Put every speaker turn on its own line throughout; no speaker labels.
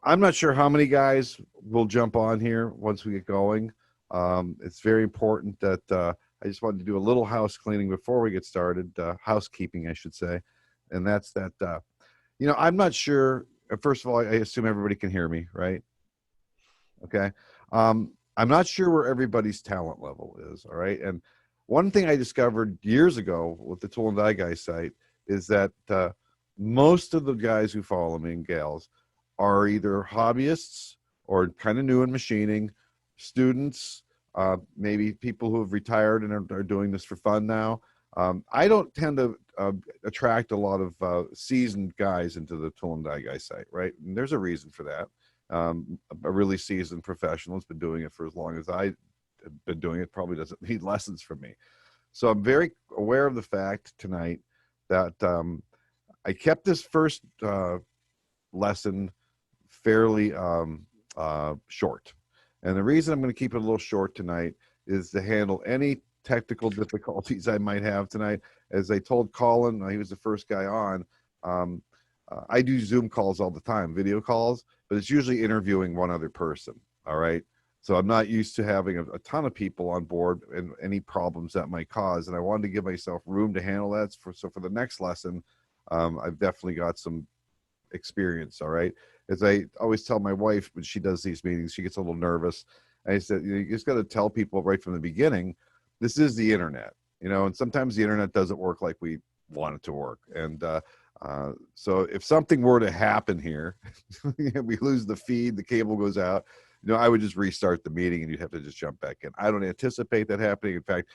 I'm not sure how many guys will jump on here once we get going. It's very important that I just wanted to do a little house cleaning before we get started, housekeeping, I should say. And that's that, I'm not sure. First of all, I assume everybody can hear me, right? Okay. I'm not sure where everybody's talent level is. All right. And one thing I discovered years ago with the Tool and Die Guy site is that most of the guys who follow me and gals are either hobbyists or kind of new in machining, students, maybe people who have retired and are doing this for fun now. I don't tend to attract a lot of seasoned guys into the Tool and Die Guy site, right? And there's a reason for that. A really seasoned professional has been doing it for as long as I've been doing it, probably doesn't need lessons from me. So I'm very aware of the fact tonight that I kept this first lesson fairly short. And the reason I'm going to keep it a little short tonight is to handle any technical difficulties I might have tonight. As I told Colin, he was the first guy on, I do Zoom calls all the time, video calls, but it's usually interviewing one other person, all right? So I'm not used to having a ton of people on board and any problems that might cause, and I wanted to give myself room to handle that. So for the next lesson, I've definitely got some experience, all right? As I always tell my wife when she does these meetings, she gets a little nervous. I said, you just got to tell people right from the beginning, this is the internet, and sometimes the internet doesn't work like we want it to work. And so if something were to happen here, we lose the feed, the cable goes out, I would just restart the meeting and you'd have to just jump back in. I don't anticipate that happening. In fact,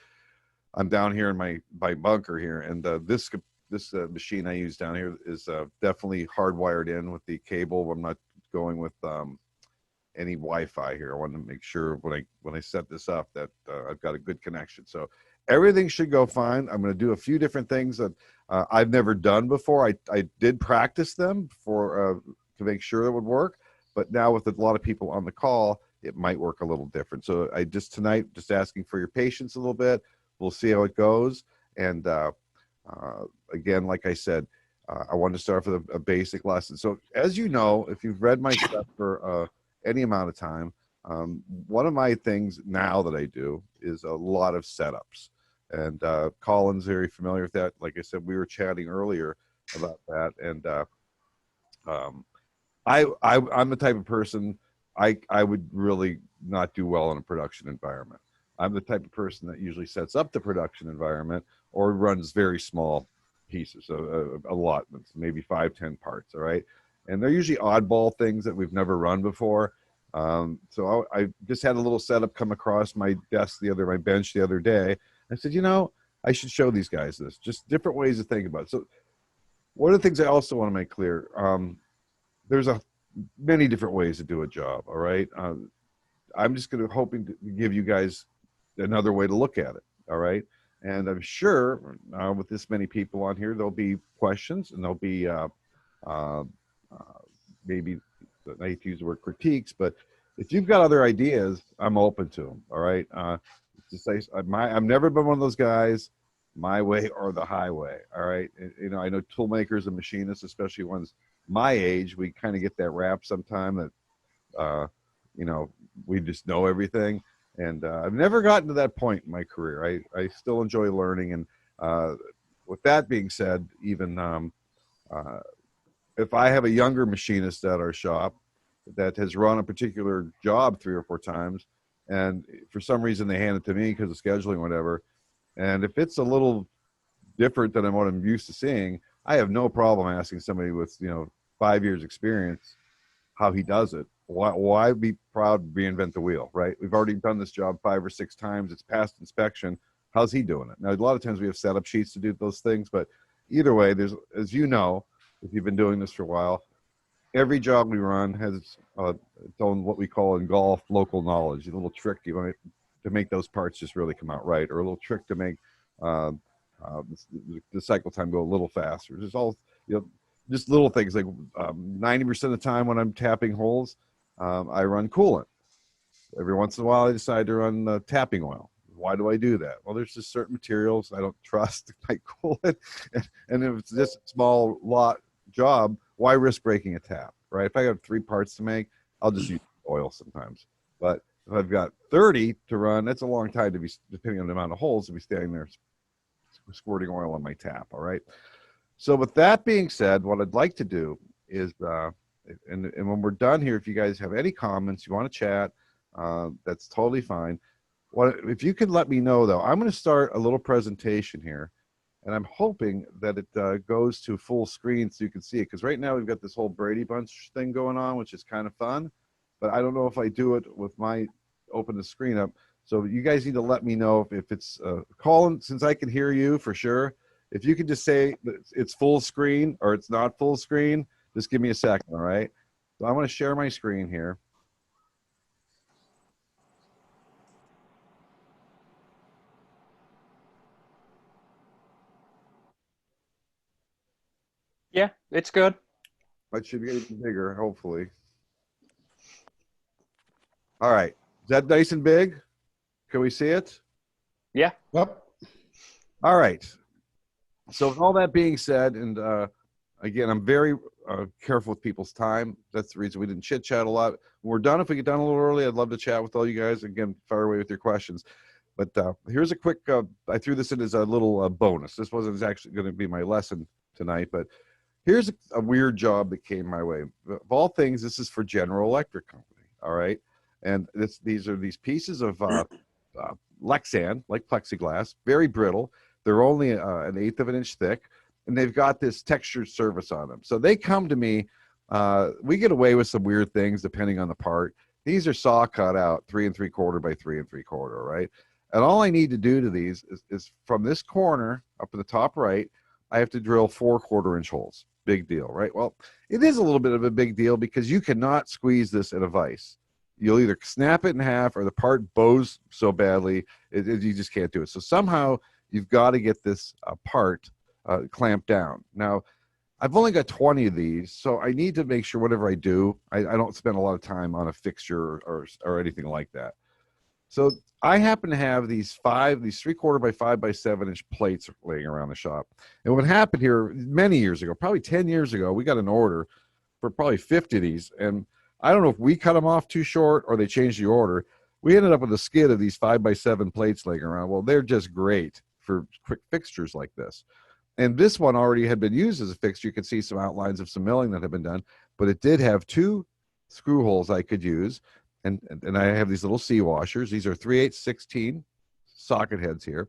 I'm down here in my bunker here, and this machine I use down here is definitely hardwired in with the cable. I'm not going with any Wi-Fi here. I want to make sure when I set this up that I've got a good connection. So everything should go fine. I'm going to do a few different things that I've never done before. I did practice them to make sure it would work, but now with a lot of people on the call, it might work a little different. So tonight, just asking for your patience a little bit. We'll see how it goes. And again, like I said, I wanted to start with a basic lesson. So as you know, if you've read my stuff for any amount of time, one of my things now that I do is a lot of setups. And Colin's very familiar with that. Like I said, we were chatting earlier about that. And I'm the type of person, I would really not do well in a production environment. I'm the type of person that usually sets up the production environment or runs very small pieces, allotments, maybe 5-10 parts, all right? And they're usually oddball things that we've never run before. So I just had a little setup come across my desk my bench the other day. I said, I should show these guys this, just different ways to think about it. So one of the things I also want to make clear, there's many different ways to do a job, all right? I'm just hoping to give you guys another way to look at it, all right? And I'm sure with this many people on here, there'll be questions and there'll be maybe, I hate to use the word critiques, but if you've got other ideas, I'm open to them, all right? I've never been one of those guys, my way or the highway, all right? I know tool makers and machinists, especially ones my age, we kind of get that rap sometime that, we just know everything. And I've never gotten to that point in my career. I still enjoy learning. And with that being said, even if I have a younger machinist at our shop that has run a particular job 3 or 4 times, and for some reason they hand it to me because of scheduling or whatever, and if it's a little different than what I'm used to seeing, I have no problem asking somebody with 5 years experience how he does it. Why be proud to reinvent the wheel, right? We've already done this job 5 or 6 times. It's passed inspection. How's he doing it? Now, a lot of times we have setup sheets to do those things, but either way, there's, as you know, if you've been doing this for a while, every job we run has its own, what we call in golf, local knowledge, a little trick you want to make those parts just really come out right, or a little trick to make the cycle time go a little faster. There's all, just little things like 90% of the time when I'm tapping holes, I run coolant. Every once in a while, I decide to run tapping oil. Why do I do that? Well, there's just certain materials I don't trust my coolant, and if it's just a small lot job, why risk breaking a tap? right? If I have 3 parts to make, I'll just use oil sometimes. But if I've got 30 to run, that's a long time to be, depending on the amount of holes, to be standing there squirting oil on my tap. All right. So with that being said, what I'd like to do is, and when we're done here, if you guys have any comments, you want to chat, that's totally fine. What if you could let me know though? I'm going to start a little presentation here, and I'm hoping that it goes to full screen so you can see it. Because right now we've got this whole Brady Bunch thing going on, which is kind of fun, but I don't know if I do it with my open the screen up. So you guys need to let me know if it's Colin, since I can hear you for sure. If you could just say it's full screen or it's not full screen, just give me a second, all right? So I want to share my screen here.
Yeah, it's good.
It should get even bigger, hopefully. All right. Is that nice and big? Can we see it?
Yeah.
Yep.
All right. So with all that being said, and again, I'm very careful with people's time. That's the reason we didn't chit chat a lot. When we're done, if we get done a little early, I'd love to chat with all you guys. Again, fire away with your questions. But here's a quick, I threw this in as a little bonus. This wasn't actually going to be my lesson tonight, but here's a weird job that came my way. Of all things, this is for General Electric Company, all right? And these are these pieces of Lexan, like plexiglass, very brittle. They're only an 1/8 of an inch thick, and they've got this textured surface on them. So they come to me. We get away with some weird things depending on the part. These are saw cut out 3 3/4 by 3 3/4, right? And all I need to do to these is from this corner up in the top right, I have to drill 4 1/4 inch holes. Big deal, right? Well, it is a little bit of a big deal because you cannot squeeze this in a vise. You'll either snap it in half or the part bows so badly you just can't do it. So somehow you've got to get this part clamped down. Now, I've only got 20 of these, so I need to make sure whatever I do, I don't spend a lot of time on a fixture or anything like that. So I happen to have these 3/4 by 5 by 7 inch plates laying around the shop. And what happened here many years ago, probably 10 years ago, we got an order for probably 50 of these. And I don't know if we cut them off too short or they changed the order. We ended up with a skid of these 5 by 7 plates laying around. Well, they're just great for quick fixtures like this. And this one already had been used as a fixture. You can see some outlines of some milling that had been done, but it did have 2 screw holes I could use. And I have these little C washers. These are 3/8 socket heads here.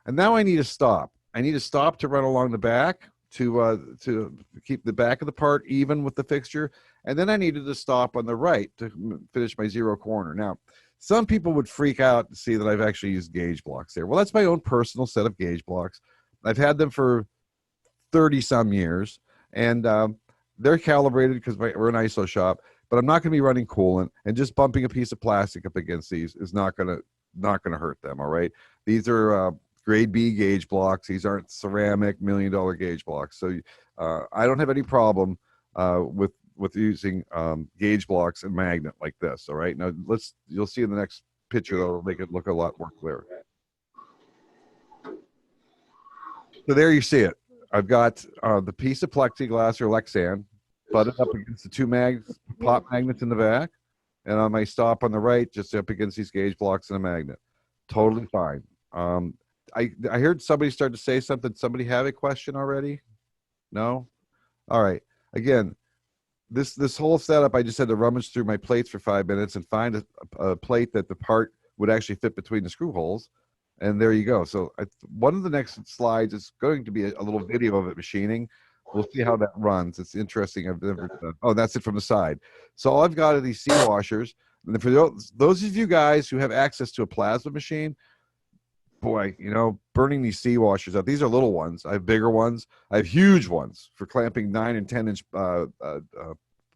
And now I need a stop. I need a stop to run along the back to keep the back of the part even with the fixture. And then I needed to stop on the right to finish my 0 corner. Now, some people would freak out to see that I've actually used gauge blocks there. Well, that's my own personal set of gauge blocks. I've had them for 30 some years, and they're calibrated because we're an ISO shop. But I'm not going to be running coolant, and just bumping a piece of plastic up against these is not going to hurt them. All right, these are grade B gauge blocks. These aren't ceramic $1 million gauge blocks. So I don't have any problem with using gauge blocks and magnet like this. All right, now you'll see in the next picture that'll make it look a lot more clear. So there you see it. I've got the piece of plexiglass or Lexan butted up against the 2 pop magnets in the back, and on my stop on the right, just up against these gauge blocks and a magnet. Totally fine. I heard somebody start to say something. Somebody have a question already? No? All right. Again, this whole setup, I just had to rummage through my plates for 5 minutes and find a plate that the part would actually fit between the screw holes. And there you go. So one of the next slides is going to be a little video of it machining. We'll see how that runs. It's interesting. I've never done. Oh, that's it from the side. So all I've got are these C washers. And for those of you guys who have access to a plasma machine, boy, burning these C washers out. These are little ones. I have bigger ones. I have huge ones for clamping 9 and 10 inch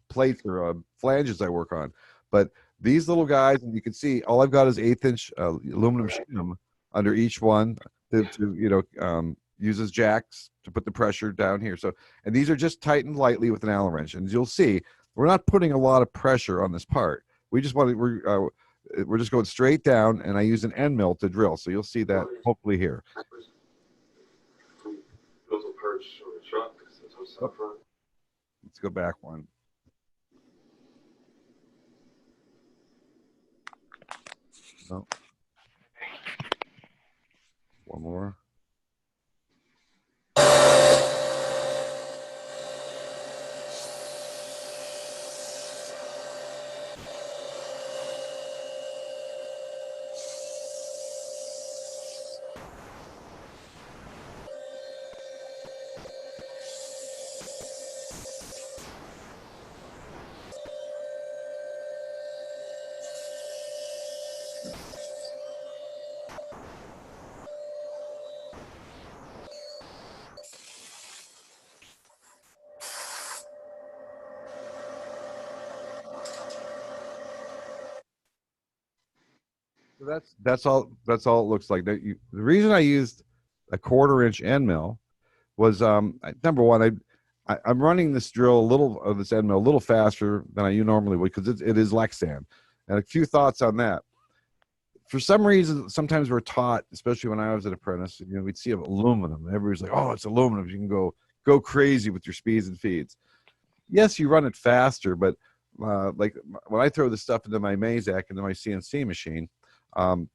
plates or flanges I work on. But these little guys, and you can see all I've got is 1/8 inch aluminum shim under each one to uses jacks to put the pressure down here. So, and these are just tightened lightly with an Allen wrench. And you'll see, we're not putting a lot of pressure on this part. We just want to, we're just going straight down, and I use an end mill to drill. So you'll see that hopefully here. Oh, let's go back one. No. One more. So that's all it looks like. The reason I used a 1/4 inch end mill was number one, I'm running this drill this end mill a little faster than I normally would because it is Lexan. And a few thoughts on that. For some reason, sometimes we're taught, especially when I was an apprentice, we'd see aluminum. Everybody's like, "Oh, it's aluminum. You can go crazy with your speeds and feeds." Yes, you run it faster, but like when I throw this stuff into my Mazak, into my CNC machine, um,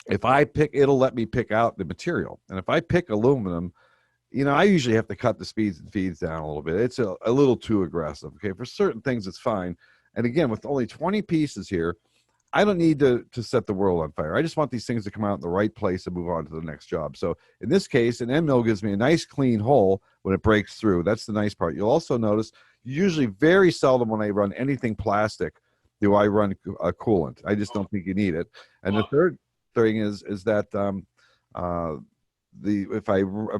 if I pick, it'll let me pick out the material. And if I pick aluminum, I usually have to cut the speeds and feeds down a little bit. It's a little too aggressive. Okay, for certain things, it's fine. And again, with only 20 pieces here, I don't need to set the world on fire. I just want these things to come out in the right place and move on to the next job. So in this case, an end mill gives me a nice clean hole when it breaks through. That's the nice part. You'll also notice usually very seldom when I run anything plastic do I run a coolant. I just don't think you need it. And the third thing is that if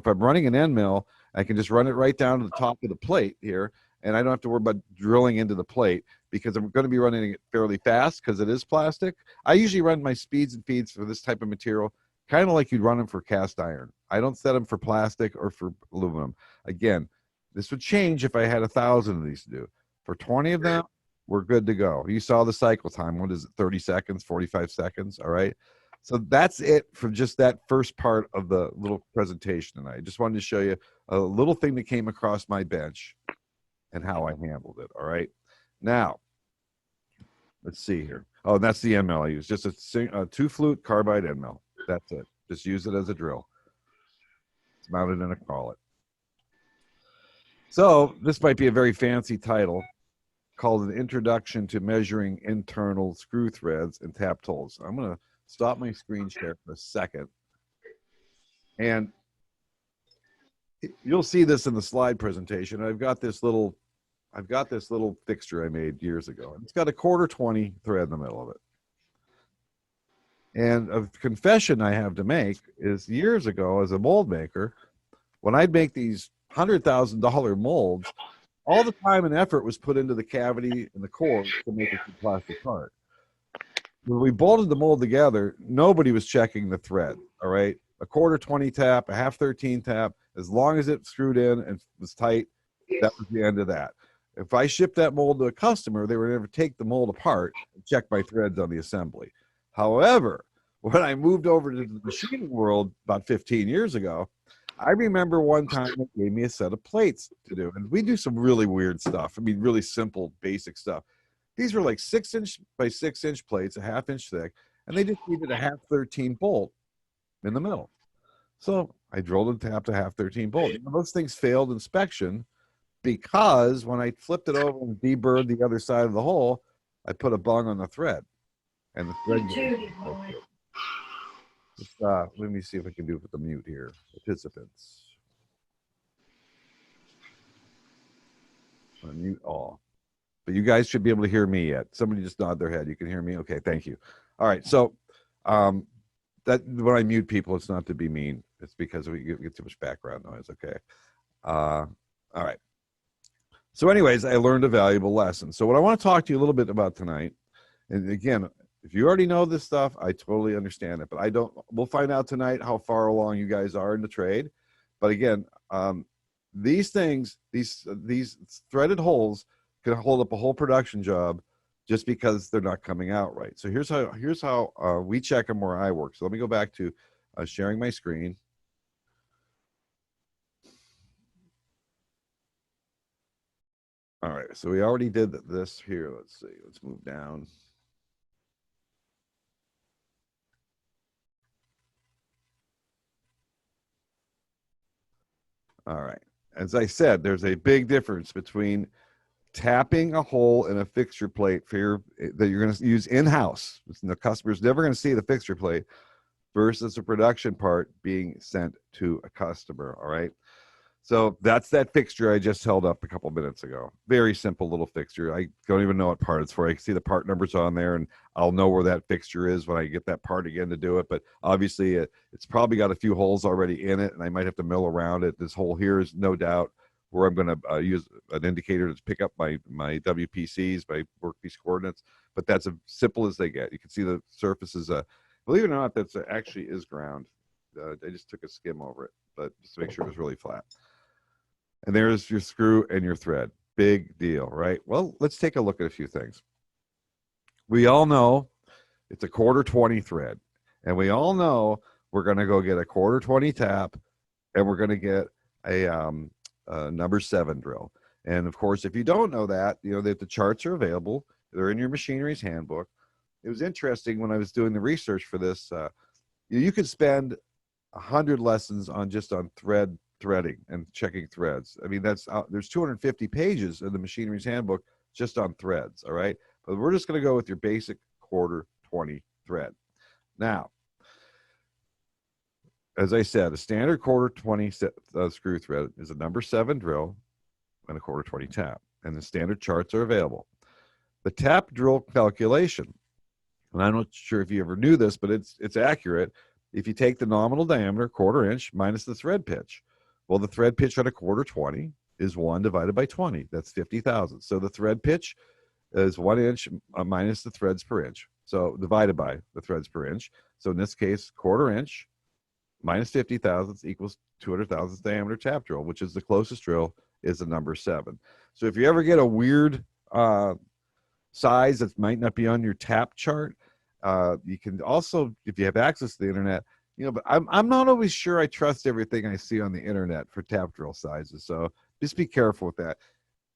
I'm running an end mill, I can just run it right down to the top of the plate here, and I don't have to worry about drilling into the plate because I'm going to be running it fairly fast because it is plastic. I usually run my speeds and feeds for this type of material kind of like you'd run them for cast iron. I don't set them for plastic or for aluminum. Again, this would change if I had 1,000 of these to do. For 20 of them, we're good to go. You saw the cycle time. What is it? 30 seconds, 45 seconds. All right. So that's it for just that first part of the little presentation tonight. I just wanted to show you a little thing that came across my bench and how I handled it. All right. Now, let's see here. Oh, and that's the end mill I use. Just a 2-flute carbide end mill. That's it. Just use it as a drill. It's mounted in a collet. So this might be a very fancy title called An Introduction to Measuring Internal Screw Threads and Tapped Holes. I'm going to stop my screen share for a second. And you'll see this in the slide presentation. I've got this little fixture I made years ago. It's got a 1/4-20 thread in the middle of it. And a confession I have to make is years ago as a mold maker, when I'd make these $100,000 molds, all the time and effort was put into the cavity and the core to make a plastic part. When we bolted the mold together, nobody was checking the thread. All right, a 1/4-20 tap, a 1/2-13 tap, as long as it screwed in and was tight, that was the end of that. If I shipped that mold to a customer, they would never take the mold apart and check my threads on the assembly. However, when I moved over to the machining world about 15 years ago, I remember one time they gave me a set of plates to do, and we do some really weird stuff. I mean, really simple, basic stuff. These were like 6-inch by 6-inch plates, a 1/2 inch thick, and they just needed a 1/2-13 bolt in the middle. So I drilled and tapped a 1/2-13 bolt. Those things failed inspection because when I flipped it over and deburred the other side of the hole, I put a bung on the thread, and the thread goes. Let me see if I can do it with the mute here. Participants. Mute all. But you guys should be able to hear me yet. Somebody just nod their head. You can hear me? Okay, thank you. All right, so that when I mute people, it's not to be mean. It's because we get too much background noise, okay? All right. So anyways, I learned a valuable lesson. So what I want to talk to you a little bit about tonight, and again, if you already know this stuff, I totally understand it, but we'll find out tonight how far along you guys are in the trade. But again, these things, these threaded holes can hold up a whole production job just because they're not coming out right. So here's how we check them where I work. So let me go back to sharing my screen. All right, so we already did this here. Let's see, let's move down. All right. As I said, there's a big difference between tapping a hole in a fixture plate for that you're going to use in-house. The customer's never going to see the fixture plate versus a production part being sent to a customer. All right. So that's that fixture I just held up a couple minutes ago. Very simple little fixture. I don't even know what part it's for. I can see the part numbers on there, and I'll know where that fixture is when I get that part again to do it. But obviously, it's probably got a few holes already in it, and I might have to mill around it. This hole here is no doubt where I'm going to use an indicator to pick up my WPCs, my workpiece coordinates. But that's as simple as they get. You can see the surface is believe it or not, that's actually is ground. I just took a skim over it, but just to make sure it was really flat. And there's your screw and your thread. Big deal, right? Well, let's take a look at a few things. We all know it's a 1/4-20 thread. And we all know we're going to go get a 1/4-20 tap, and we're going to get a number 7 drill. And of course, if you don't know that, you know that the charts are available. They're in your machinery's handbook. It was interesting when I was doing the research for this. You could spend 100 lessons on threading and checking threads. I mean, there's 250 pages in the machinery's handbook just on threads. All right, but we're just going to go with your basic 1/4-20 thread. Now, as I said, a standard 1/4-20 screw thread is a number 7 drill and a 1/4-20 tap, and the standard charts are available. The tap drill calculation, and I'm not sure if you ever knew this, but it's accurate. If you take the nominal diameter, 1/4 inch, minus the thread pitch, well, the thread pitch on a 1/4-20 is 1 divided by 20. That's 50 thousandths. So the thread pitch is 1 inch minus the threads per inch. So divided by the threads per inch. So in this case, 1/4 inch minus 50 thousandths equals 200 thousandths diameter tap drill, which is the closest drill, is the number 7. So if you ever get a weird size that might not be on your tap chart, you can also, if you have access to the internet, you know, but I'm not always sure I trust everything I see on the internet for tap drill sizes. So just be careful with that.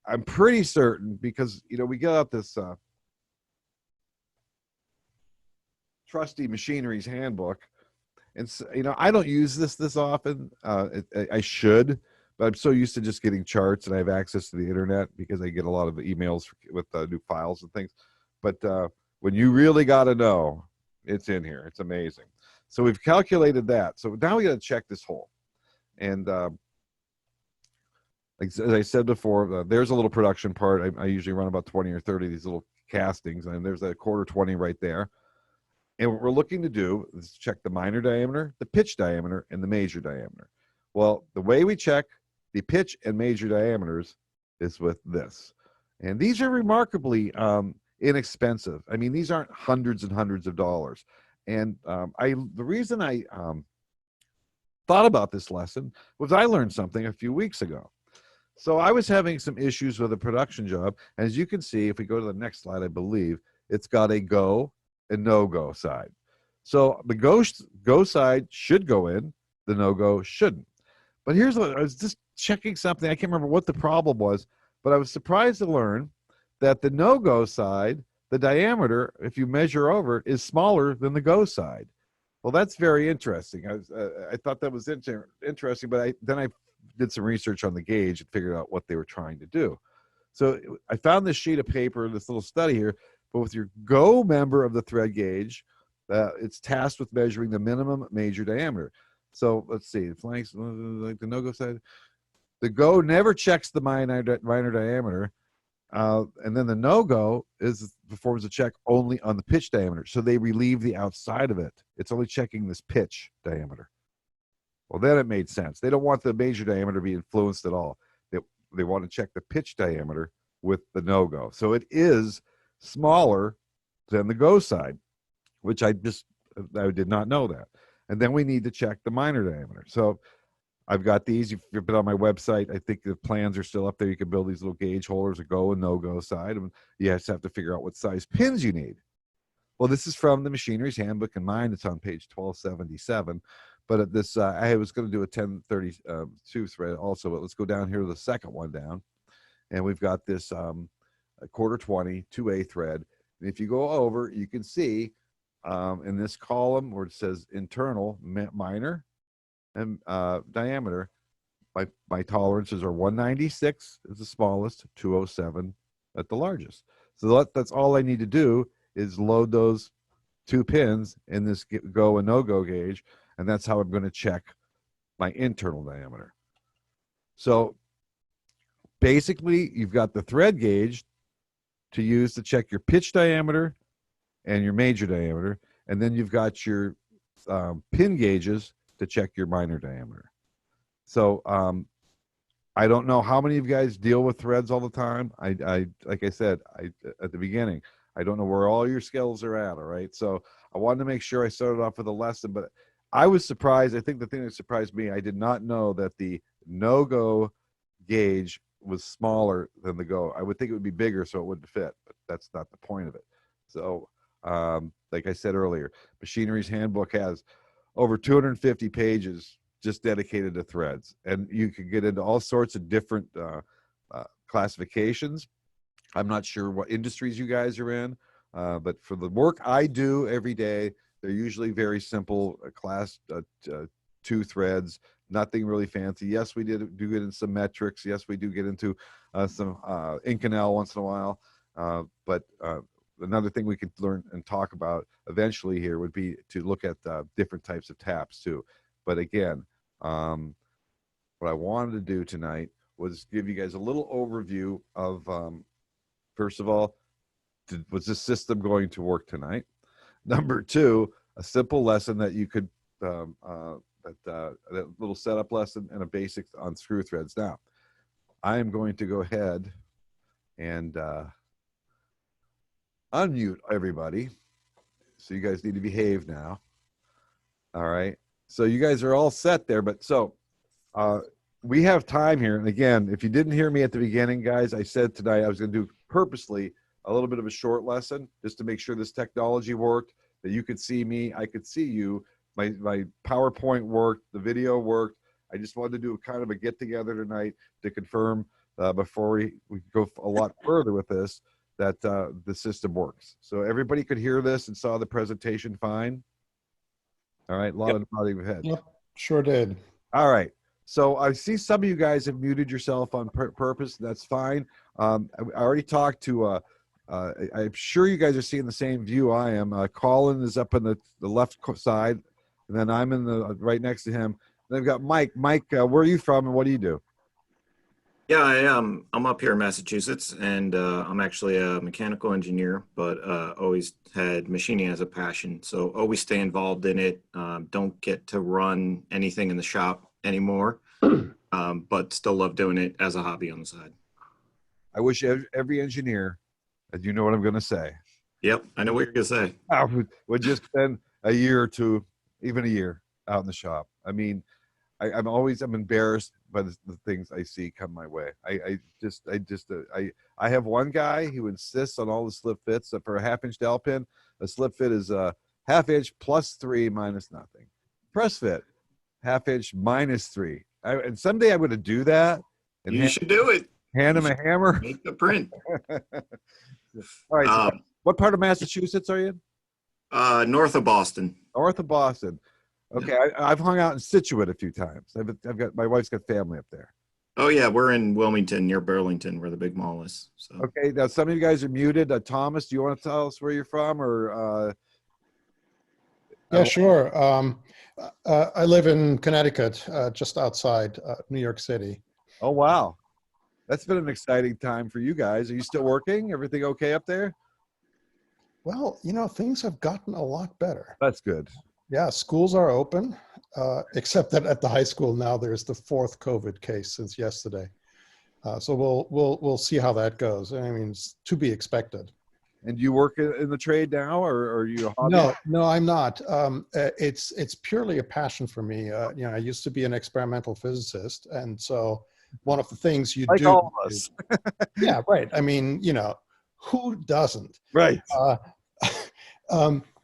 I'm pretty certain, because, you know, we got out this trusty machinery's handbook, and so, you know, I don't use this often. I should, but I'm so used to just getting charts, and I have access to the internet because I get a lot of emails with new files and things. But when you really got to know, it's in here. It's amazing. So we've calculated that. So now we got to check this hole. And as I said before, there's a little production part. I usually run about 20 or 30 of these little castings, and there's a 1/4-20 right there. And what we're looking to do is check the minor diameter, the pitch diameter, and the major diameter. Well, the way we check the pitch and major diameters is with this. And these are remarkably inexpensive. I mean, these aren't hundreds and hundreds of dollars. And the reason I thought about this lesson was I learned something a few weeks ago. So I was having some issues with a production job. As you can see, if we go to the next slide, I believe it's got a go and no-go side. So the go side should go in, the no-go shouldn't. But here's what I was just checking something. I can't remember what the problem was, but I was surprised to learn that the no-go side, the diameter, if you measure over, is smaller than the go side. Well, that's very interesting. I thought that was interesting, but then I did some research on the gauge and figured out what they were trying to do. So I found this sheet of paper, this little study here, but with your go member of the thread gauge, it's tasked with measuring the minimum major diameter. So let's see, flanks, like the no-go side. The go never checks the minor diameter, and then the no-go performs a check only on the pitch diameter. So they relieve the outside of it. It's only checking this pitch diameter. Well, then it made sense. They don't want the major diameter to be influenced at all. They want to check the pitch diameter with the no-go. So it is smaller than the go side, which I did not know that. And then we need to check the minor diameter. So I've got these. If you've been on my website, I think the plans are still up there. You can build these little gauge holders, a go and no-go side. And you just have to figure out what size pins you need. Well, this is from the Machinery's Handbook, and mine, it's on page 1277. But at this, I was going to do a 1032 thread also, but let's go down here to the second one down. And we've got this a 1/4-20 2A thread. And if you go over, you can see in this column where it says internal minor and diameter, my tolerances are 196 is the smallest, 207 at the largest. So that's all I need to do is load those 2 pins in this go and no-go gauge, and that's how I'm going to check my internal diameter. So basically, you've got the thread gauge to use to check your pitch diameter and your major diameter, and then you've got your pin gauges to check your minor diameter. So I don't know how many of you guys deal with threads all the time. I like I said at the beginning, I don't know where all your skills are at. All right, so I wanted to make sure I started off with a lesson, but I was surprised. I think the thing that surprised me, I did not know that the no-go gauge was smaller than the go. I would think it would be bigger so it wouldn't fit, but that's not the point of it. So like I said earlier, Machinery's Handbook has over 250 pages just dedicated to threads, and you can get into all sorts of different classifications. I'm not sure what industries you guys are in, but for the work I do every day, they're usually very simple, class 2 threads, nothing really fancy. Yes, we do get in some metrics. Yes, we do get into some Inconel once in a while, but another thing we could learn and talk about eventually here would be to look at different types of taps too. But again, what I wanted to do tonight was give you guys a little overview of, first of all, was this system going to work tonight? Number 2, a simple lesson that you could, that little setup lesson and a basic on screw threads. Now, I am going to go ahead and unmute everybody. So you guys need to behave now. All right. So you guys are all set there, but so we have time here. And again, if you didn't hear me at the beginning, guys, I said tonight I was going to do purposely a little bit of a short lesson just to make sure this technology worked, that you could see me, I could see you. My PowerPoint worked, the video worked. I just wanted to do kind of a get together tonight to confirm before we go a lot further with this, that the system works. So everybody could hear this and saw the presentation fine. All right, a lot of nodding of head.
Yep, sure did.
All right. So I see some of you guys have muted yourself on purpose. That's fine. I already talked to, I'm sure you guys are seeing the same view I am. Colin is up on the left side, and then I'm in the right next to him. Then I've got Mike. Mike, where are you from and what do you do?
Yeah, I am. I'm up here in Massachusetts, and I'm actually a mechanical engineer, but always had machining as a passion. So always stay involved in it. Don't get to run anything in the shop anymore, but still love doing it as a hobby on the side.
I wish every engineer, and you know what I'm going to say.
Yep, I know what you're going to say.
Would just spend a year or two, even a year, out in the shop. I mean, I'm embarrassed by the things I see come my way. I have one guy who insists on all the slip fits. So for a 1/2 inch dowel pin, a slip fit is a 1/2 inch plus 3 minus nothing. Press fit, 1/2 inch minus 3. And someday I'm going to do that. And
you should do it.
Hand him a hammer.
Make the print.
All right. So what part of Massachusetts are you in?
North of Boston.
North of Boston. Okay, yeah. I've hung out in Situate a few times. I've got my wife's got family up there.
Oh yeah, we're in Wilmington near Burlington, where the big mall is. So.
Okay, now some of you guys are muted. Thomas, do you want to tell us where you're from, or?
Yeah, sure. I live in Connecticut, just outside New York City.
Oh wow, that's been an exciting time for you guys. Are you still working? Everything okay up there?
Well, you know, things have gotten a lot better.
That's good.
Yeah, schools are open, except that at the high school now there's the 4th COVID case since yesterday. So we'll see how that goes. I mean, it's to be expected.
And do you work in the trade now, or are you a hobby?
No, I'm not. It's purely a passion for me. You know, I used to be an experimental physicist, and so one of the things you
like
do,
all of us.
Yeah, right. I mean, you know, who doesn't?
Right.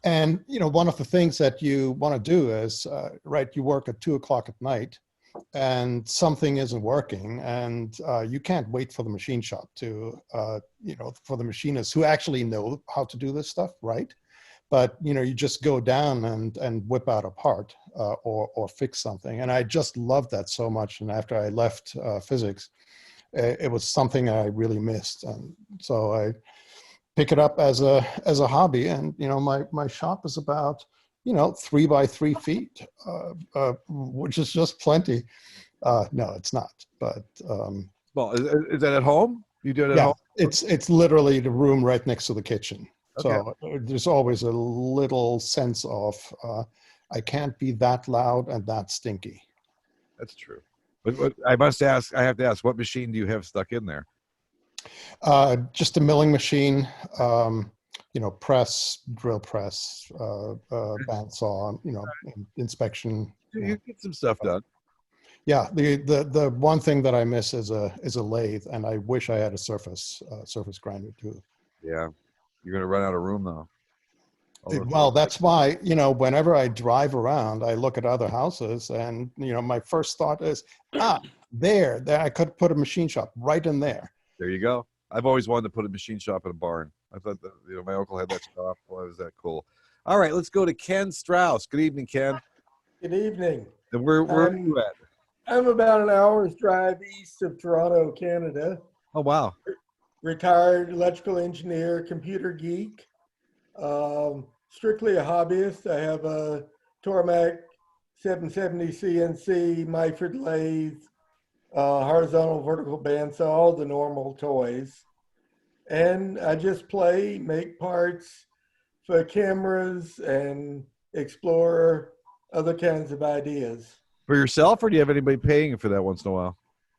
And, you know, one of the things that you want to do is, right, you work at 2 o'clock at night and something isn't working, and you can't wait for the machine shop to, you know, for the machinists who actually know how to do this stuff, right? but you just go down and whip out a part or fix something. And I just loved that so much. And after I left physics, it was something I really missed. And so I pick it up as a hobby. And my shop is about 3 by 3 feet, which is just plenty. No, it's not. But
Well, is that at home? You do it at
yeah,
home?
it's literally the room right next to the kitchen.
Okay.
So there's always a little sense of I can't be that loud and that stinky.
That's true. But I must ask, I have to ask, what machine do you have stuck in there?
Just a milling machine, press, drill press, bandsaw, inspection.
You get some stuff done.
Yeah, the one thing that I miss is a lathe, and I wish I had a surface grinder too.
Yeah. You're going to run out of room though.
Well, that's why, whenever I drive around, I look at other houses and, my first thought is, there, I could put a machine shop right in there.
There you go. I've always wanted to put a machine shop in a barn. I thought that, my uncle had that shop. Why was that cool? All right, let's go to Ken Strauss. Good evening, Ken.
Good evening.
And where are you at?
I'm about an hour's drive east of Toronto, Canada.
Oh, wow.
Retired electrical engineer, computer geek. Strictly a hobbyist. I have a Tormac 770 CNC, Myford lathe, horizontal vertical bandsaw, all the normal toys. And I just play, make parts for cameras and explore other kinds of ideas.
For yourself, or do you have anybody paying for that once in a while?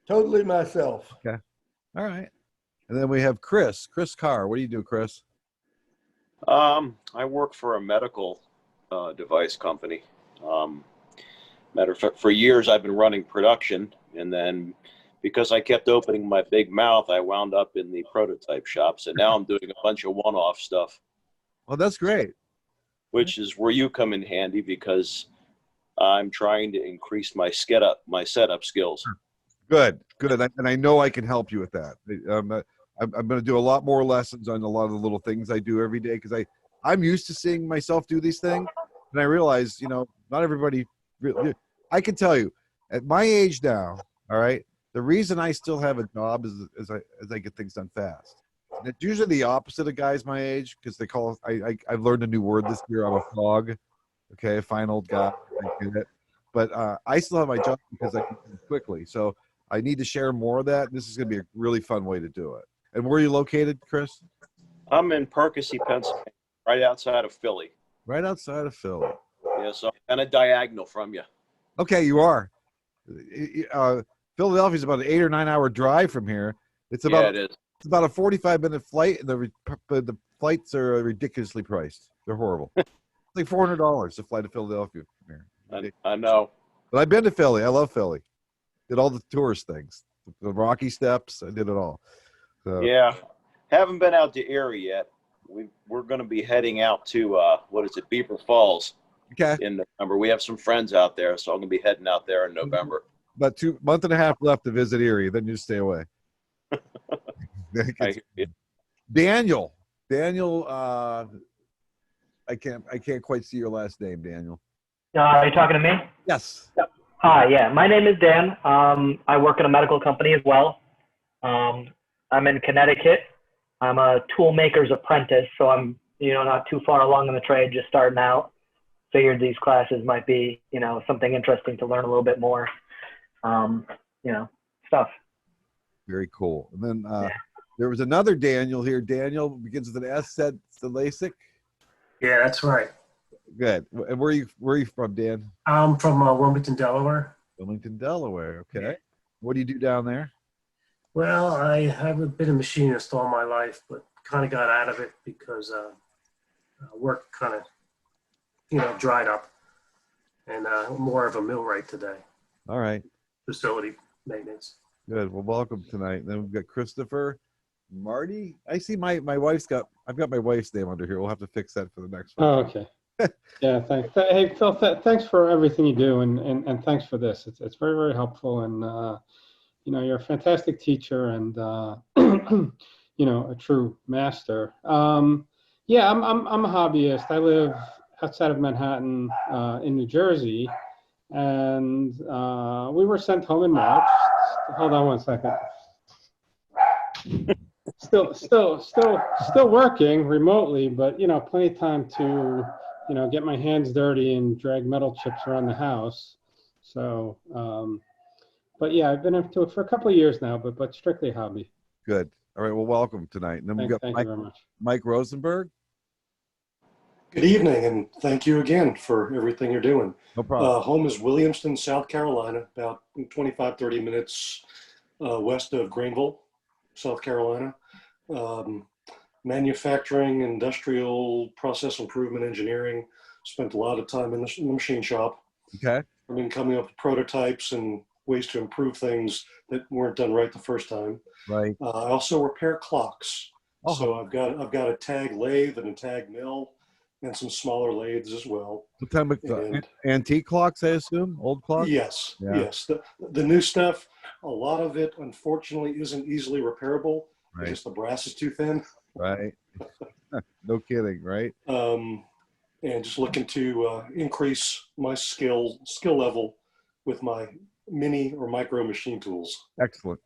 Totally myself.
Okay. All right. And then we have Chris Carr. What do you do, Chris?
I work for a medical device company. Matter of fact, for years I've been running production, and then because I kept opening my big mouth, I wound up in the prototype shops, and now I'm doing a bunch of one-off stuff.
Oh, that's great.
Which is where you come in handy, because I'm trying to increase my setup skills.
Good. And I know I can help you with that. I'm going to do a lot more lessons on a lot of the little things I do every day, because I'm used to seeing myself do these things, and I realize, not everybody really. I can tell you, at my age now, all right, the reason I still have a job is as I get things done fast. And it's usually the opposite of guys my age, because they call. I've learned a new word this year. I'm a frog. Okay, a fine old guy. I get it. But I still have my job because I can do it quickly. So I need to share more of that. This is going to be a really fun way to do it. And where are you located, Chris?
I'm in Percy, Pennsylvania, right outside of Philly.
Right outside of Philly.
Yeah, so I'm kind of diagonal from you.
Okay, you are. Philadelphia's about an 8 or 9 hour drive from here. It's about
it is.
It's about a 45-minute flight, and the flights are ridiculously priced. They're horrible. It's like $400 to fly to Philadelphia from here.
I know.
But I've been to Philly. I love Philly. Did all the tourist things, the Rocky Steps. I did it all. So.
Yeah, haven't been out to Erie yet. We're going to be heading out to Beaver Falls.
Okay.
In November. We have some friends out there, so I'm going to be heading out there in November.
About 2 months and a half left to visit Erie. Then you stay away. Daniel, I can't quite see your last name, Daniel.
Are you talking to me?
Yes.
Hi, yeah. My name is Dan. I work at a medical company as well. I'm in Connecticut. I'm a tool maker's apprentice, so I'm, not too far along in the trade, just starting out. Figured these classes might be, something interesting to learn a little bit more, stuff.
Very cool. And then there was another Daniel here. Daniel begins with an S. Said LASIK.
Yeah, that's right.
Good. And where are you from, Dan?
I'm from Wilmington, Delaware.
Wilmington, Delaware. Okay.
Yeah.
What do you do down there?
Well, I haven't been a machinist all my life, but kind of got out of it because work kind of, dried up, and more of a millwright today.
All right.
Facility maintenance.
Good. Well, welcome tonight. Then we've got Christopher, Marty. I see I've got my wife's name under here. We'll have to fix that for the next one.
Oh, okay. Yeah, thanks. Hey, Phil, thanks for everything you do, and thanks for this. It's very, very helpful, and you're a fantastic teacher and a true master. Yeah, I'm a hobbyist. I live outside of Manhattan, in New Jersey, and we were sent home in March. Hold on one second. Still working remotely, but plenty of time to get my hands dirty and drag metal chips around the house. So, but yeah, I've been into it for a couple of years now, but strictly a hobby.
Good. All right. Well, welcome tonight. And then we've got
Thank you very much.
Mike Rosenberg.
Good evening, and thank you again for everything you're doing.
No problem.
Home is Williamston, South Carolina, about 25, 30 minutes west of Greenville, South Carolina. Manufacturing, industrial process improvement engineering. Spent a lot of time in the machine shop.
Okay.
I mean, coming up with prototypes and ways to improve things that weren't done right the first time.
Right.
I also repair clocks.
Oh.
So I've got a tag lathe and a tag mill, and some smaller lathes as well.
What time of
And-
antique clocks, I assume? Old clocks?
Yes,
Yeah.
yes. The new stuff, a lot of it, unfortunately, isn't easily repairable
Right.
because the brass is too thin.
Right. No kidding, right?
And just looking to increase my skill level with my mini or micro machine tools.
Excellent.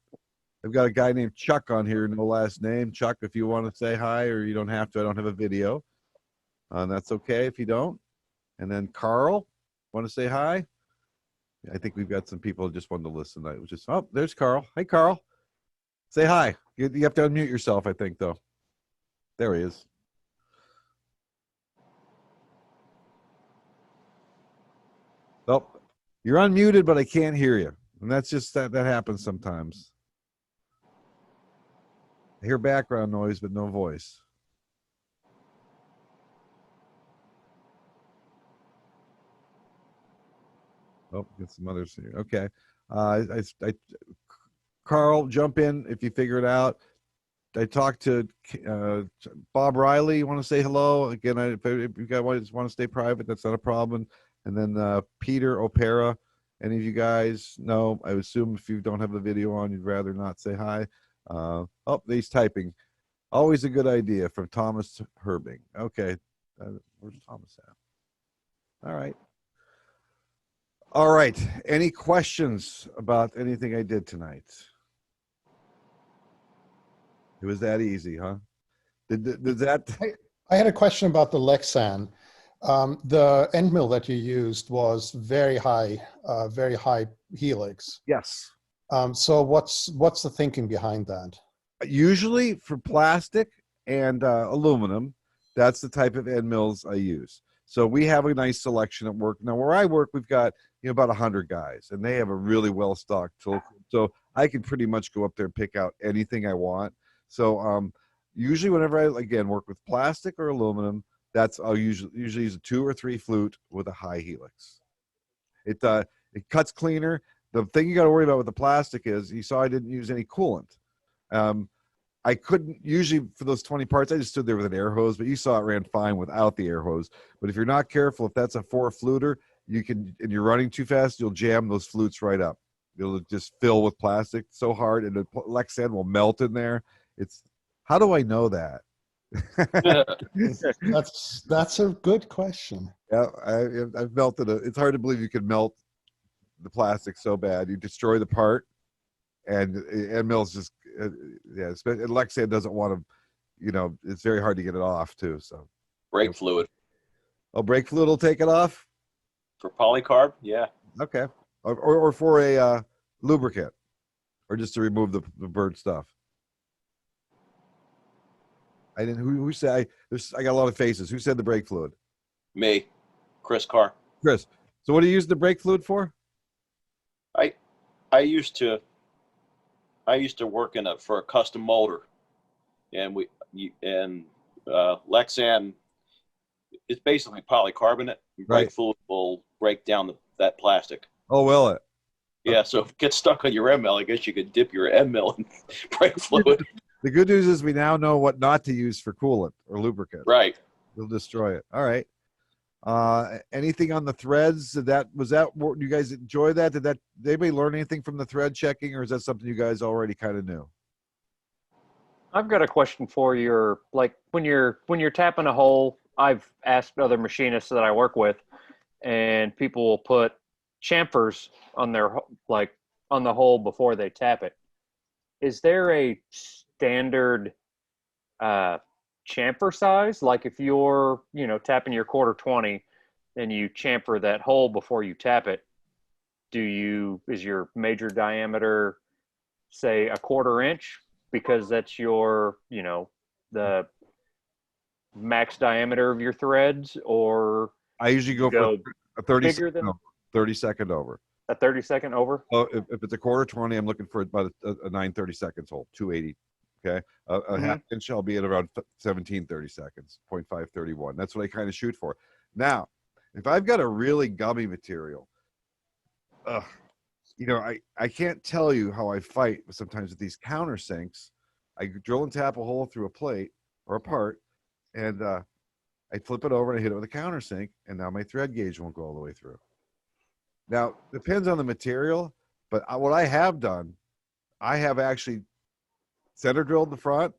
I've got a guy named Chuck on here, no last name. Chuck, if you want to say hi, or you don't have to, I don't have a video. That's okay if you don't. And then Carl, want to say hi? I think we've got some people who just wanted to listen tonight. Which is, oh, there's Carl. Hey, Carl. Say hi. You have to unmute yourself, I think, though. There he is. Oh, you're unmuted, but I can't hear you. And that's just that happens sometimes. I hear background noise, but no voice. Oh, get some others here. Okay. Carl, jump in if you figure it out. I talked to Bob Riley. You want to say hello? Again, if you guys want to stay private, that's not a problem. And then Peter Opera. Any of you guys? No, I assume if you don't have the video on, you'd rather not say hi. Oh, he's typing. Always a good idea from Thomas Herbing. Okay. Where's Thomas at? All right. All right. Any questions about anything I did tonight? It was that easy, huh? Did that?
I had a question about the Lexan. The end mill that you used was very high helix.
Yes.
So what's the thinking behind that?
Usually for plastic and aluminum, that's the type of end mills I use. So we have a nice selection at work. Now, where I work, we've got about 100 guys, and they have a really well-stocked tool. So I can pretty much go up there and pick out anything I want. So usually whenever I, again, work with plastic or aluminum, I'll usually use a 2 or 3 flute with a high helix. It cuts cleaner. The thing you got to worry about with the plastic is, you saw I didn't use any coolant. I couldn't, usually for those 20 parts, I just stood there with an air hose, but you saw it ran fine without the air hose. But if you're not careful, if that's a 4 fluter, and you're running too fast, you'll jam those flutes right up. It'll just fill with plastic so hard, and the Lexan will melt in there. How do I know that?
That's a good question.
Yeah, I've melted it. It's hard to believe you can melt the plastic so bad. You destroy the part, and mill's just yeah. And Lexan doesn't want to, it's very hard to get it off too. So
Brake fluid
oh, brake fluid will take it off
for polycarb. Yeah.
Okay, or for a lubricant, or just to remove the burnt stuff. I didn't. Who said? I got a lot of faces. Who said the brake fluid?
Me, Chris Carr.
Chris. So what do you use the brake fluid for?
I used to work for a custom molder, and Lexan is basically polycarbonate. Brake
Right.
fluid will break down that plastic.
Oh, will it?
Yeah, so if it gets stuck on your end mill, I guess you could dip your end mill in brake fluid.
The good news is we now know what not to use for coolant or lubricant.
Right.
You'll destroy it. All right. Anything on the threads? Do you guys enjoy that? Did anybody learn anything from the thread checking, or is that something you guys already kind of knew?
I've got a question for your, like, when you're tapping a hole. I've asked other machinists that I work with, and people will put chamfers on their like on the hole before they tap it. Is there a standard uh, chamfer size? Like if you're tapping your quarter 20 and you chamfer that hole before you tap it, is your major diameter say a quarter inch because that's your the max diameter of your threads, or
I usually go
go
for a 30
bigger than
30-second over.
a 30-second over?
Oh, if it's a quarter 20, I'm looking for about a 9 30-seconds hole, 280. Okay. A half inch, I'll be at around 17 30 seconds, 0.5 31. That's what I kind of shoot for. Now, if I've got a really gummy material, I can't tell you how I fight sometimes with these countersinks. I drill and tap a hole through a plate or a part, and I flip it over and I hit it with a countersink, and now my thread gauge won't go all the way through. Now, depends on the material, but what I have done, I have actually center drilled the front,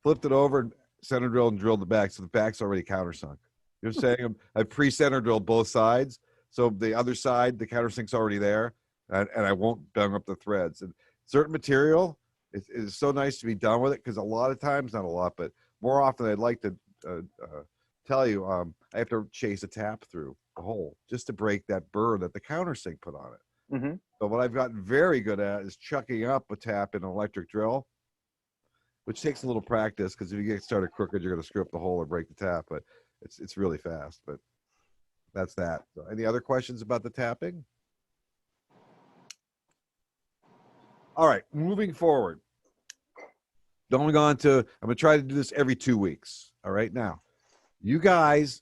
flipped it over, center drilled and drilled the back, so the back's already countersunk. You know what I'm saying? I've pre-center drilled both sides, so the other side, the countersink's already there, and I won't bung up the threads. And certain material is so nice to be done with it, because a lot of times, not a lot, but more often I'd like to tell you, I have to chase a tap through the hole just to break that burr that the countersink put on it.
Mm-hmm.
So what I've gotten very good at is chucking up a tap in an electric drill, which takes a little practice, because if you get started crooked, you're going to screw up the hole or break the tap. But it's really fast. But that's that. So any other questions about the tapping? All right, moving forward. Going on to, I'm going to try to do this every 2 weeks. All right, now, you guys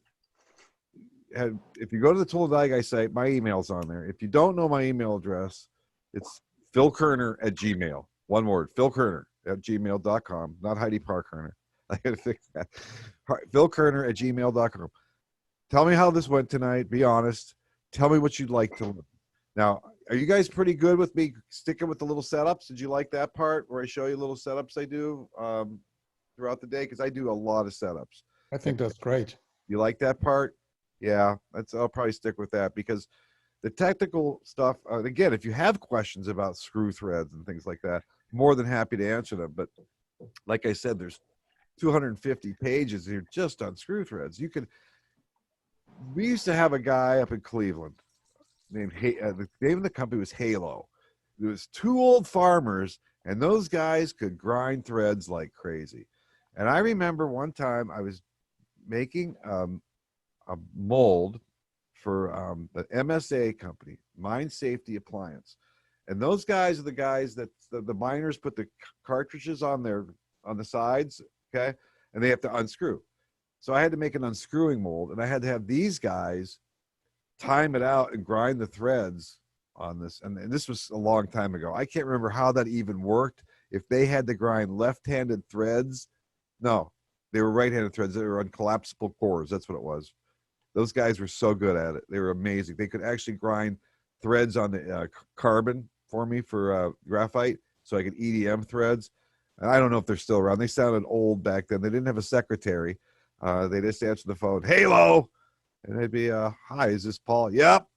if you go to the Tool and Die Guy site, my email's on there. If you don't know my email address, it's philkerner@gmail. One word, philkerner@gmail.com, not Heidi Parkerner. I got to fix that. philkerner@gmail.com. Tell me how this went tonight. Be honest. Tell me what you'd like to learn. Now, are you guys pretty good with me sticking with the little setups? Did you like that part where I show you little setups I do throughout the day? Because I do a lot of setups.
I think that's great.
You like that part? Yeah, I'll probably stick with that, because the technical stuff, again, if you have questions about screw threads and things like that, more than happy to answer them. But like I said, there's 250 pages here just on screw threads. We used to have a guy up in Cleveland named, the name of the company was Halo. There was 2 old farmers, and those guys could grind threads like crazy. And I remember one time I was making a mold for the MSA company, Mine Safety Appliance, and those guys are the guys that the miners put the cartridges on the sides, okay, and they have to unscrew. So I had to make an unscrewing mold, and I had to have these guys time it out and grind the threads on this, and this was a long time ago. I can't remember how that even worked. If they had to grind left-handed threads, no, they were right-handed threads. They were on collapsible cores. That's what it was. Those guys were so good at it. They were amazing. They could actually grind threads on the carbon for me for graphite, so I could EDM threads. And I don't know if they're still around. They sounded old back then. They didn't have a secretary. They just answered the phone, "Halo," and they'd be, "Hi, is this Paul?" "Yep."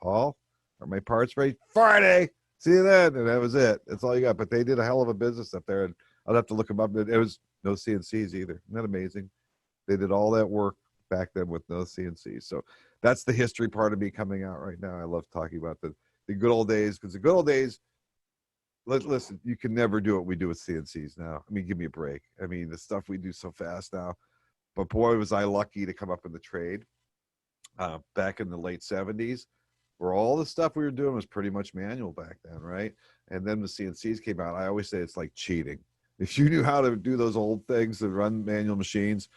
"Paul, are my parts ready?" "Friday. See you then." And that was it. That's all you got. But they did a hell of a business up there, and I'd have to look them up. It was no CNCs either. Isn't that amazing? They did all that work back then with no CNCs. So that's the history part of me coming out right now. I love talking about the good old days, because the good old days, listen, you can never do what we do with CNCs now. I mean, give me a break. I mean, the stuff we do so fast now. But boy, was I lucky to come up in the trade back in the late 70s, where all the stuff we were doing was pretty much manual back then, right? And then the CNCs came out. I always say it's like cheating. If you knew how to do those old things that run manual machines,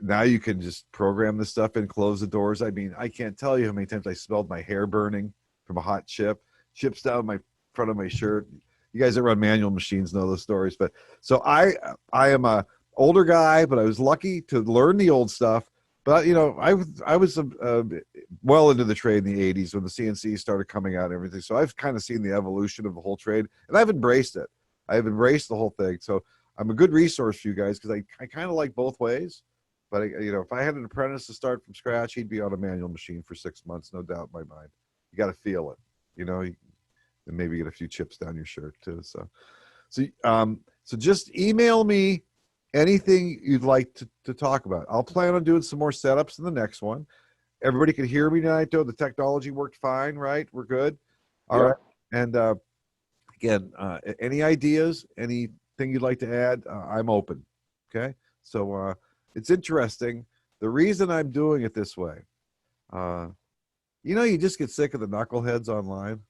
now you can just program the stuff and close the doors. I mean, I can't tell you how many times I smelled my hair burning from a hot chip, chips down my front of my shirt. You guys that run manual machines know those stories. But so I am a older guy, but I was lucky to learn the old stuff. But I was well into the trade in the 80s when the CNC started coming out and everything. So I've kind of seen the evolution of the whole trade, and I've embraced it. I've embraced the whole thing. So I'm a good resource for you guys because I kind of like both ways. But if I had an apprentice to start from scratch, he'd be on a manual machine for 6 months, no doubt in my mind. You got to feel it, and maybe get a few chips down your shirt too. So just email me anything you'd like to talk about. I'll plan on doing some more setups in the next one. Everybody can hear me tonight, though. The technology worked fine, right? We're good. All right. And again, any ideas, anything you'd like to add, I'm open. Okay. So it's interesting. The reason I'm doing it this way, you just get sick of the knuckleheads online.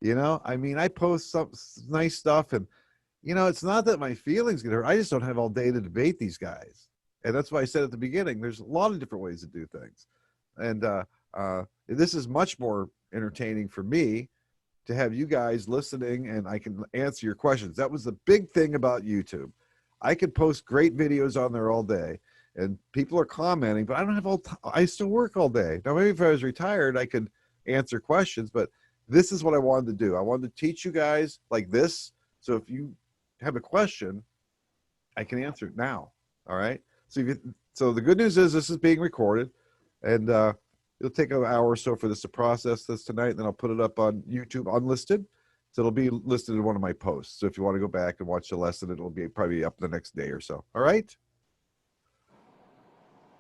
I post some nice stuff, and it's not that my feelings get hurt. I just don't have all day to debate these guys. And that's why I said at the beginning, there's a lot of different ways to do things. And this is much more entertaining for me to have you guys listening, and I can answer your questions. That was the big thing about YouTube. I could post great videos on there all day, and people are commenting, but I don't have I still work all day. Now, maybe if I was retired, I could answer questions, but this is what I wanted to do. I wanted to teach you guys like this. So if you have a question, I can answer it now. All right. So the good news is this is being recorded, and it'll take an hour or so for this to process this tonight. And then I'll put it up on YouTube unlisted. So it'll be listed in one of my posts. So if you want to go back and watch the lesson, it'll be probably up the next day or so. All right.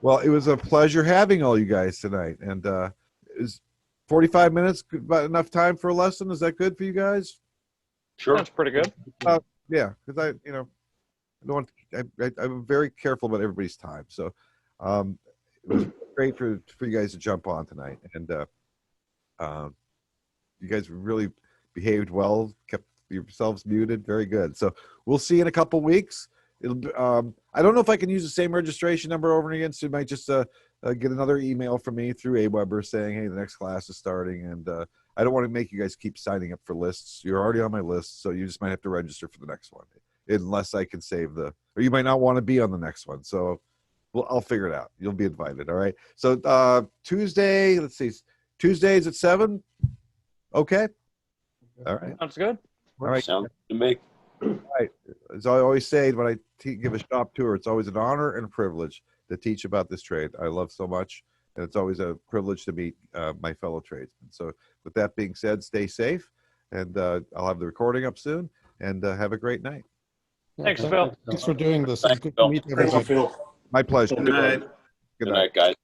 Well, it was a pleasure having all you guys tonight. And is 45 minutes about enough time for a lesson? Is that good for you guys?
Sure.
That's pretty good.
Yeah, because I don't want I'm very careful about everybody's time. So it was great for you guys to jump on tonight, and you guys really behaved well, kept yourselves muted. Very good. So we'll see you in a couple weeks. It'll be, I don't know if I can use the same registration number over and again, so you might just get another email from me through AWeber saying, hey, the next class is starting, and I don't want to make you guys keep signing up for lists. You're already on my list, so you just might have to register for the next one, unless I can save or you might not want to be on the next one. So I'll figure it out. You'll be invited. All right. So Tuesday, let's see, Tuesdays at 7. Okay. All right.
Sounds good.
All right.
Sounds good to me.
All right. As I always say, when I give a shop tour, it's always an honor and a privilege to teach about this trade. I love so much, and it's always a privilege to meet my fellow tradesmen. So with that being said, stay safe, and I'll have the recording up soon, and have a great night.
Thanks, Phil.
Thanks for doing this.
Thanks,
It's good
Phil.
to meet
Thank you,
everybody.
Phil.
My pleasure.
Good night.
Good
Good
night.
night, guys.